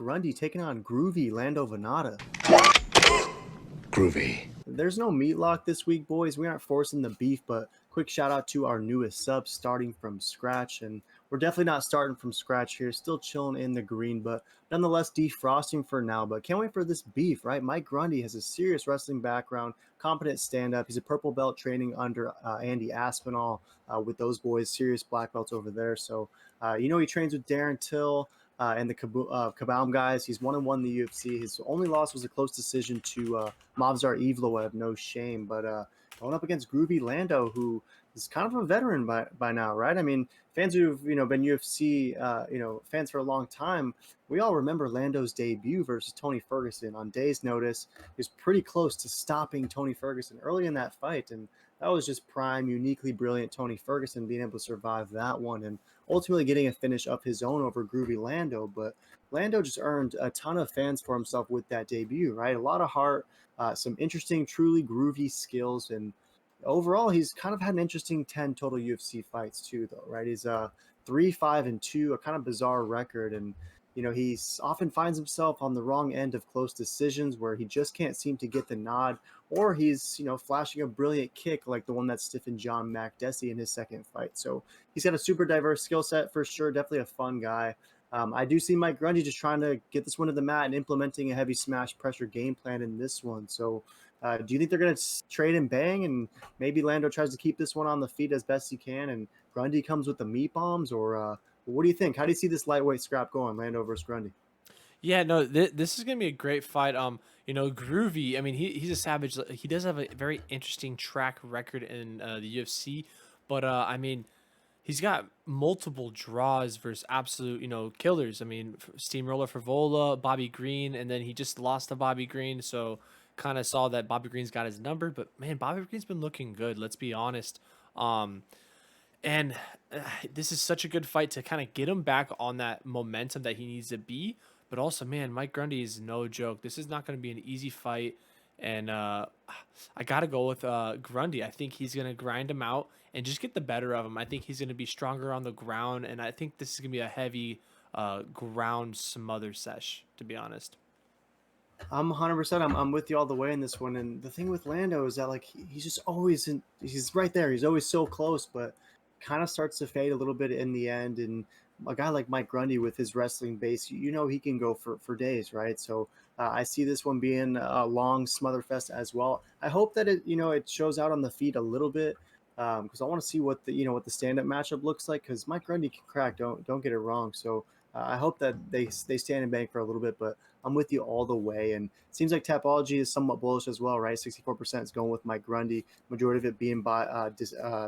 Grundy taking on Groovy Lando Vannata. Groovy. There's no meat lock this week, boys. We aren't forcing the beef, but quick shout out to our newest sub starting from scratch. And we're definitely not starting from scratch here, still chilling in the green, but nonetheless defrosting for now. But can't wait for this beef, right? Mike Grundy has a serious wrestling background, competent stand up. He's a purple belt training under Andy Aspinall with those boys, serious black belts over there. So, he trains with Darren Till. And the Kaboom guys. He's 1-1 in the UFC. His only loss was a close decision to Mavzar Evloev, no shame. But going up against Groovy Lando, who is kind of a veteran by now, right? I mean, fans who've been UFC fans for a long time, we all remember Lando's debut versus Tony Ferguson on day's notice. He was pretty close to stopping Tony Ferguson early in that fight, and that was just prime, uniquely brilliant Tony Ferguson being able to survive that one and ultimately getting a finish of his own over Groovy Lando. But Lando just earned a ton of fans for himself with that debut, right? A lot of heart, some interesting, truly groovy skills, and overall, he's kind of had an interesting 10 total UFC fights too, though, right? He's 3-5-2, a kind of bizarre record, and he's often finds himself on the wrong end of close decisions where he just can't seem to get the nod, or he's flashing a brilliant kick like the one that stiffened John Makdessi in his second fight. So he's got a super diverse skill set for sure. Definitely a fun guy. I do see Mike Grundy just trying to get this one to the mat and implementing a heavy smash pressure game plan in this one. So do you think they're going to trade and bang, and maybe Lando tries to keep this one on the feet as best he can, and Grundy comes with the meat bombs, or what do you think? How do you see this lightweight scrap going, Lando versus Grundy? Yeah, no, this is gonna be a great fight. Groovy. I mean, he's a savage. He does have a very interesting track record in the UFC, but I mean, he's got multiple draws versus absolute, killers. I mean, Steamroller Favola, Bobby Green, and then he just lost to Bobby Green. So kind of saw that Bobby Green's got his number, but man, Bobby Green's been looking good. Let's be honest. Um, and this is such a good fight to kind of get him back on that momentum that he needs to be. But also, man, Mike Grundy is no joke. This is not going to be an easy fight. And I got to go with Grundy. I think he's going to grind him out and just get the better of him. I think he's going to be stronger on the ground. And I think this is going to be a heavy ground smother sesh, to be honest. I'm 100%. I'm with you all the way in this one. And the thing with Lando is that he's just always he's right there. He's always so close, but kind of starts to fade a little bit in the end. And a guy like Mike Grundy with his wrestling base, he can go for days, right? So I see this one being a long smother fest as well. I hope that it shows out on the feet a little bit, because I want to see what the stand up matchup looks like, because Mike Grundy can crack. Don't get it wrong. So I hope that they stand and bang for a little bit, but I'm with you all the way. And it seems like Tapology is somewhat bullish as well, right? 64% is going with Mike Grundy, majority of it being by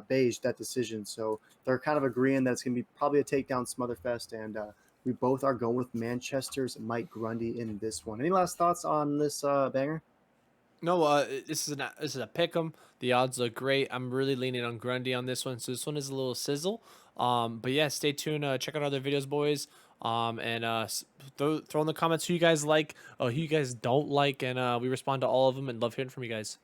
beige, that decision. So they're kind of agreeing that it's going to be probably a takedown smotherfest, and we both are going with Manchester's Mike Grundy in this one. Any last thoughts on this banger? No, this is a pick 'em. The odds look great. I'm really leaning on Grundy on this one, so this one is a little sizzle. But yeah, stay tuned. Check out other videos, boys. And throw in the comments who you guys like, who you guys don't like, and we respond to all of them and love hearing from you guys.